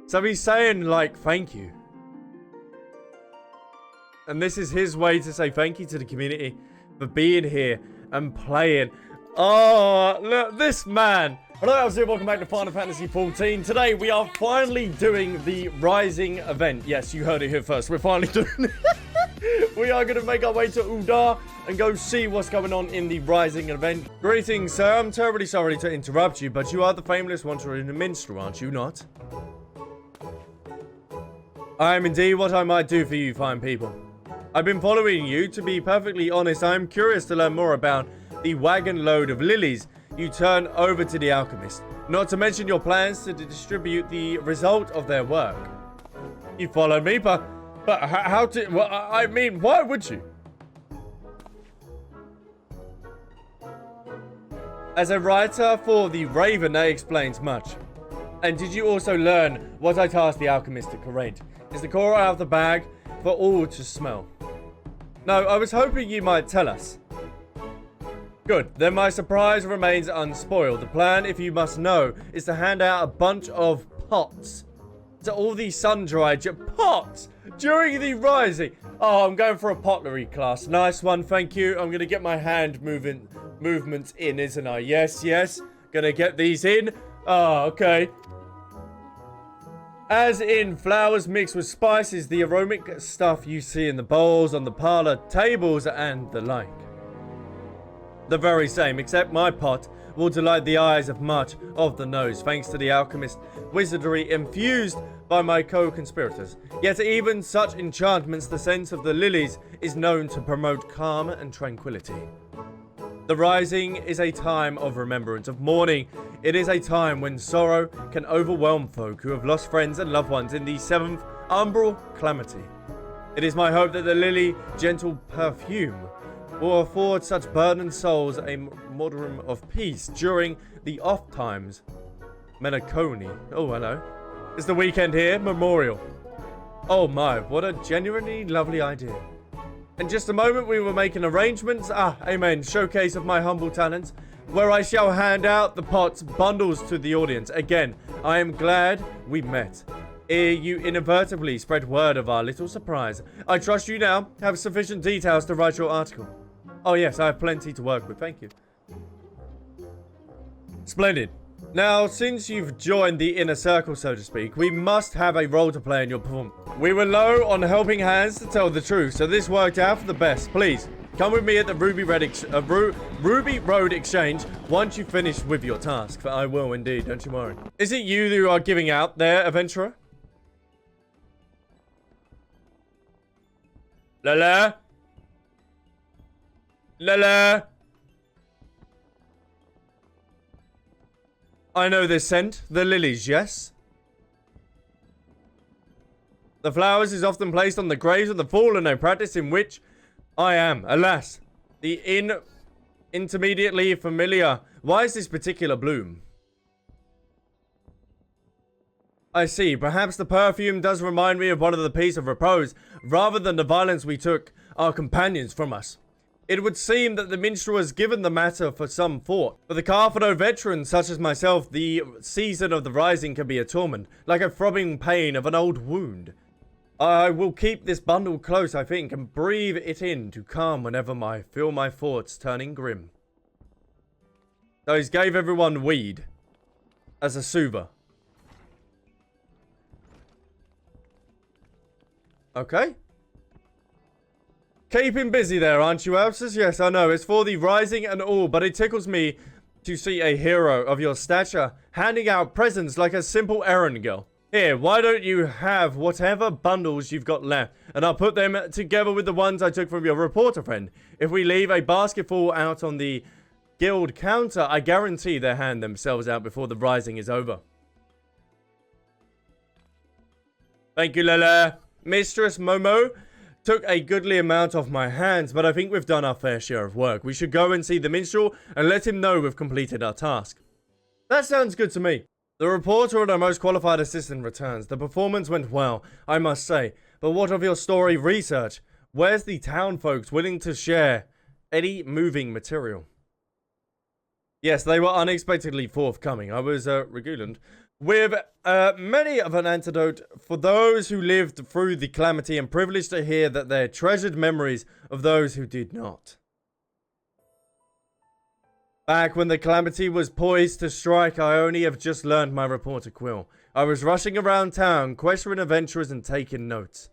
So he's saying, like, thank you. And this is his way to say thank you to the community for being here and playing. Oh, look, this man. Hello, Albsterz, welcome back to Final Fantasy XIV. Today, we are finally doing the Rising event. Yes, you heard it here first. We're finally doing it. We are going to make our way to Udar and go see what's going on in the Rising event. Greetings, sir. I'm terribly sorry to interrupt you, but you are the famous wanderer in the Minstrel, aren't you not? I am indeed what I might do for you fine people. I've been following you. To be perfectly honest, I am curious to learn more about the wagon load of lilies you turn over to the alchemist, not to mention your plans to distribute the result of their work. You followed me, but how to, well, I mean, why would you? As a writer for the Raven, that explains much. And did you also learn what I tasked the alchemist to create? Is the core out of the bag for all to smell? No, I was hoping you might tell us. Good, then my surprise remains unspoiled. The plan, if you must know, is to hand out a bunch of pots to all the sun-dried pots during the Rising. Oh, I'm going for a pottery class. Nice one, thank you. I'm going to get my hand movements in, isn't I? Yes, yes. Gonna get these in. Oh, okay. As in flowers mixed with spices, the aromatic stuff you see in the bowls, on the parlor tables, and the like. The very same, except my pot will delight the eyes of much of the nose, thanks to the alchemist wizardry infused by my co-conspirators. Yet even such enchantments, the sense of the lilies is known to promote calm and tranquility. The Rising is a time of remembrance, of mourning. It is a time when sorrow can overwhelm folk who have lost friends and loved ones in the 7th umbral calamity. It is my hope that the lily gentle perfume will afford such burdened souls a modicum of peace during the off times. Melancholy. Oh, hello. It's the weekend here. Memorial. Oh my, what a genuinely lovely idea. In just a moment, we were making arrangements. Amen. Showcase of my humble talents, where I shall hand out the pots bundles to the audience. Again, I am glad we met. You inadvertently spread word of our little surprise. I trust you now have sufficient details to write your article. Oh yes, I have plenty to work with. Thank you. Splendid. Now, since you've joined the inner circle, so to speak, we must have a role to play in your performance. We were low on helping hands, to tell the truth, so this worked out for the best. Please, come with me at the Ruby Road Exchange once you finish with your task. For I will indeed, don't you worry. Is it you who are giving out there, adventurer? Lala? Lala? I know this scent. The lilies, yes? The flowers is often placed on the graves of the fallen, a practice in which I am, alas, the intermediately familiar. Why is this particular bloom? I see. Perhaps the perfume does remind me of one of the peace of repose, rather than the violence we took our companions from us. It would seem that the minstrel has given the matter for some thought. For the Carthano veterans such as myself, the season of the Rising can be a torment, like a throbbing pain of an old wound. I will keep this bundle close, I think, and breathe it in to calm whenever I feel my thoughts turning grim. So he gave everyone weed as a soother. Okay. Keep him busy there, aren't you, Albsterz? Yes, I know. It's for the Rising and all, but it tickles me to see a hero of your stature handing out presents like a simple errand girl. Here, why don't you have whatever bundles you've got left, and I'll put them together with the ones I took from your reporter friend. If we leave a basketful out on the guild counter, I guarantee they'll hand themselves out before the Rising is over. Thank you, Lala. Mistress Momo took a goodly amount off my hands, but I think we've done our fair share of work. We should go and see the minstrel and let him know we've completed our task. That sounds good to me. The reporter and our most qualified assistant returns. The performance went well, I must say. But what of your story research? Where's the town folks willing to share any moving material? Yes, they were unexpectedly forthcoming. I was regulant. with many of an antidote for those who lived through the calamity and privileged to hear that their treasured memories of those who did not. Back when the calamity was poised to strike, I only have just learned my reporter quill. I was rushing around town, questioning adventurers and taking notes.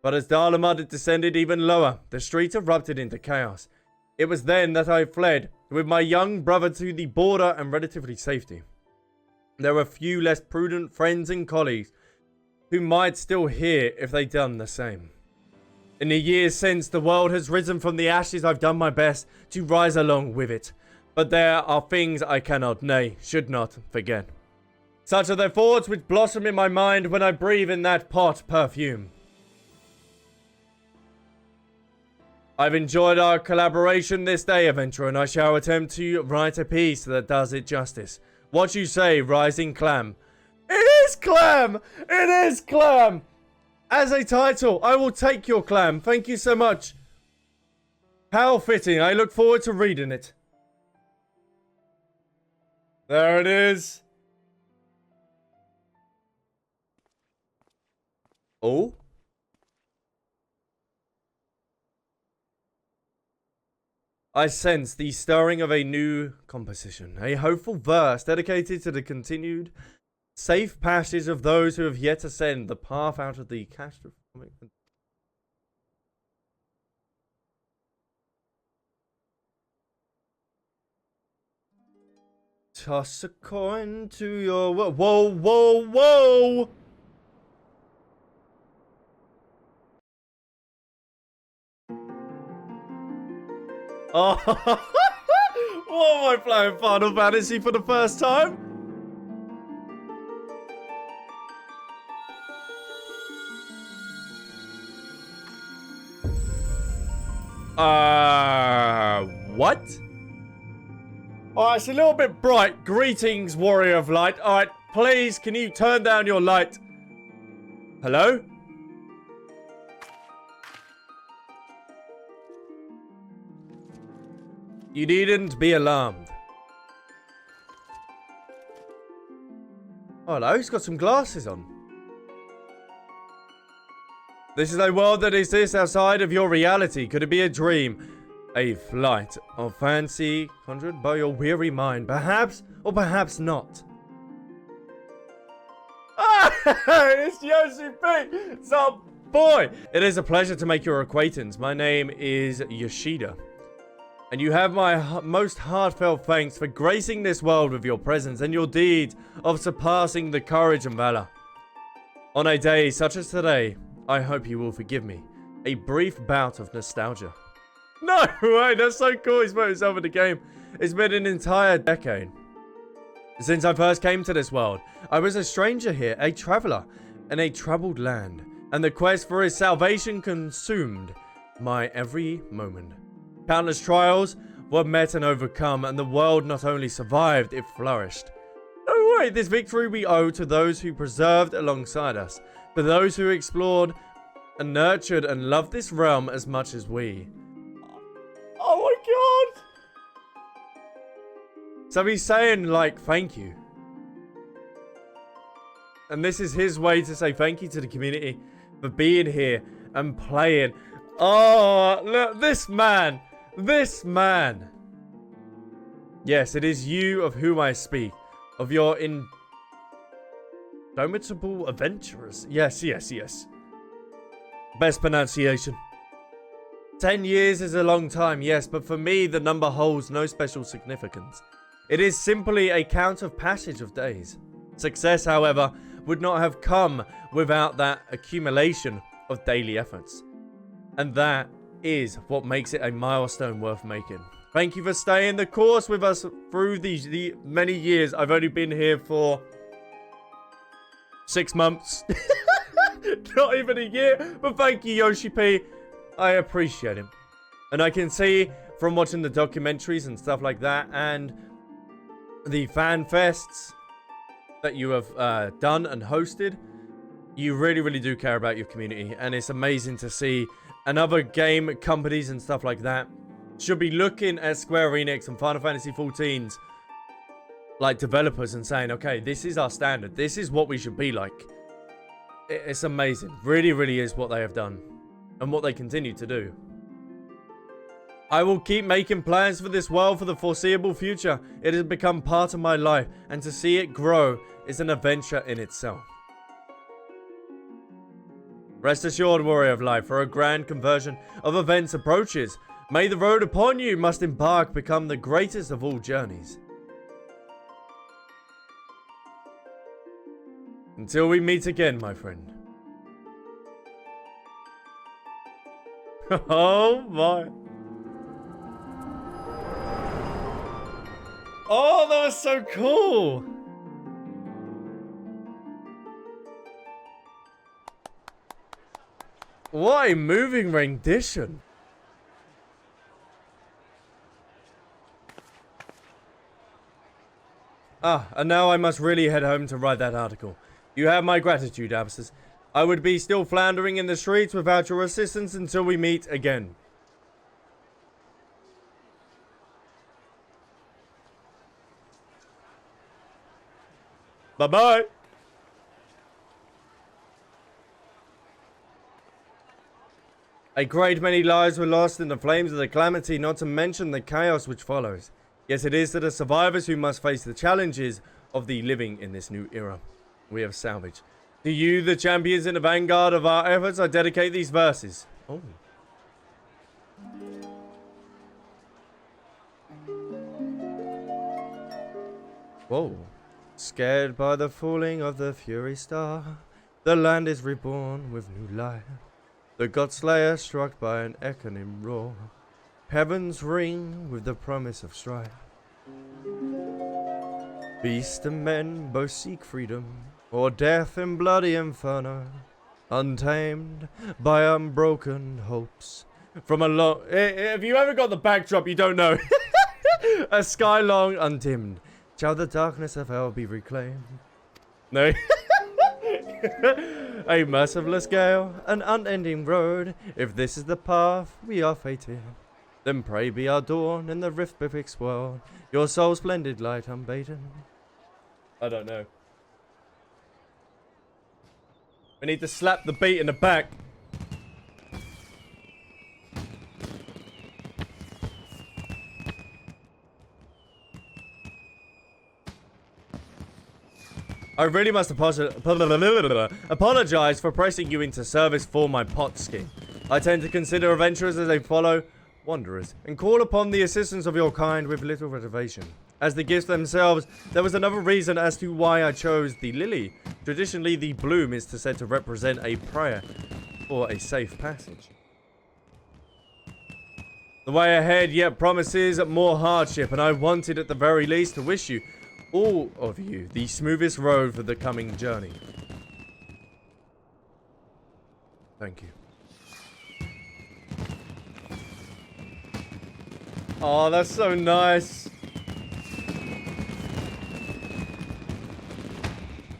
But as Dalamud had descended even lower, the streets erupted into chaos. It was then that I fled, with my young brother to the border and relatively safety. There were few less prudent friends and colleagues who might still hear if they'd done the same. In the years since the world has risen from the ashes, I've done my best to rise along with it. But there are things I cannot, nay, should not forget. Such are the thoughts which blossom in my mind when I breathe in that pot perfume. I've enjoyed our collaboration this day, adventurer, and I shall attempt to write a piece that does it justice. What you say, Rising Clam? It is Clam! It is Clam! As a title, I will take your Clam. Thank you so much. How fitting. I look forward to reading it. There it is. Oh? I sense the stirring of a new composition, a hopeful verse dedicated to the continued safe passage of those who have yet to ascend the path out of the catastrophic. Toss a coin to your... Whoa, whoa, whoa! Oh, what am I playing Final Fantasy for the first time? What? Oh, it's a little bit bright. Greetings, Warrior of Light. Alright, please, can you turn down your light? Hello? You needn't be alarmed. Oh, hello, he's got some glasses on. This is a world that exists outside of your reality. Could it be a dream? A flight of fancy conjured by your weary mind? Perhaps, or perhaps not. Ah, it's Yoshi-P! So, boy! It is a pleasure to make your acquaintance. My name is Yoshida. And you have my most heartfelt thanks for gracing this world with your presence and your deeds of surpassing the courage and valor. On a day such as today, I hope you will forgive me. A brief bout of nostalgia. No way, that's so cool. He's put himself in the game. It's been an entire decade since I first came to this world. I was a stranger here, a traveler in a troubled land, and the quest for his salvation consumed my every moment. Countless trials were met and overcome, and the world not only survived, it flourished. No way, this victory we owe to those who preserved alongside us, to those who explored and nurtured and loved this realm as much as we. Oh my god! So he's saying, like, thank you. And this is his way to say thank you to the community for being here and playing. Oh, look, this man. This man. Yes, it is you of whom I speak. Of your indomitable adventurers. Yes, yes, yes. Best pronunciation. 10 years is a long time, yes, but for me, the number holds no special significance. It is simply a count of passage of days. Success, however, would not have come without that accumulation of daily efforts. And that is what makes it a milestone worth making. Thank you for staying the course with us through the many years. I've only been here for 6 months. Not even a year, but thank you, Yoshi-P. I appreciate him. And I can see from watching the documentaries and stuff like that and the fan fests that you have done and hosted, you really, really do care about your community. And it's amazing to see. And other game companies and stuff like that should be looking at Square Enix and Final Fantasy XIV's like developers and saying, okay, this is our standard. This is what we should be like. It's amazing. Really, really is what they have done. And what they continue to do. I will keep making plans for this world for the foreseeable future. It has become part of my life. And to see it grow is an adventure in itself. Rest assured, warrior of life, for a grand conversion of events approaches. May the road upon you must embark become the greatest of all journeys. Until we meet again, my friend. Oh my. Oh, that was so cool. What a moving rendition. And now I must really head home to write that article. You have my gratitude, Albsterz. I would be still floundering in the streets without your assistance until we meet again. Bye-bye. A great many lives were lost in the flames of the calamity, not to mention the chaos which follows. Yes, it is to the survivors who must face the challenges of the living in this new era we have salvaged. To you, the champions in the vanguard of our efforts, I dedicate these verses. Oh. Whoa. Scared by the falling of the fury star, the land is reborn with new life. The God-Slayer struck by an echoing roar. Heavens ring with the promise of strife. Beasts and men both seek freedom, or death in bloody inferno, untamed by unbroken hopes. From a long... If you ever got the backdrop, you don't know. A sky long undimmed, shall the darkness of hell be reclaimed? No. A merciless gale, an unending road. If this is the path we are fated, then pray be our dawn in the rift betwixt world. Your soul's splendid light unbated. I don't know. We need to slap the beat in the back. I really must apologize for pressing you into service for my pot scheme. I tend to consider adventurers as they follow wanderers, and call upon the assistance of your kind with little reservation. As the gifts themselves, there was another reason as to why I chose the lily. Traditionally, the bloom is said to represent a prayer for a safe passage. The way ahead yet promises more hardship, and I wanted at the very least to wish you, all of you, the smoothest road for the coming journey. Thank you. Oh, that's so nice.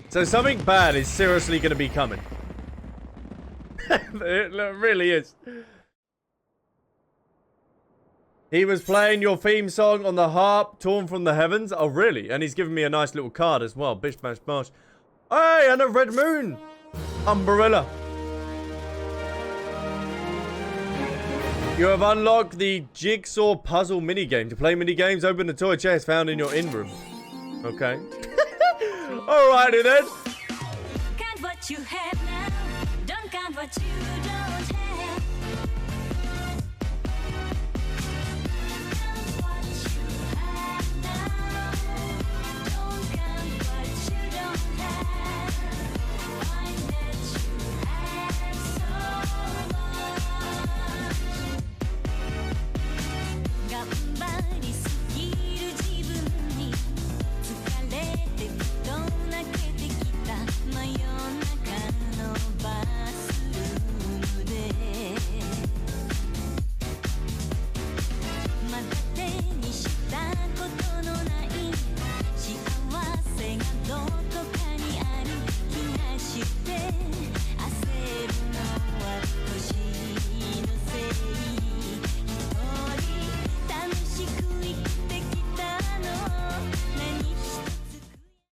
So something bad is seriously going to be coming. It really is. He was playing your theme song on the harp, torn from the heavens. Oh, really? And he's giving me a nice little card as well. Bish, bash, bosh. Hey, and a red moon. Umbrella. You have unlocked the jigsaw puzzle minigame. To play minigames, open the toy chest found in your in-room. Okay. Alrighty then. Count what you have now. Don't count what you don't have.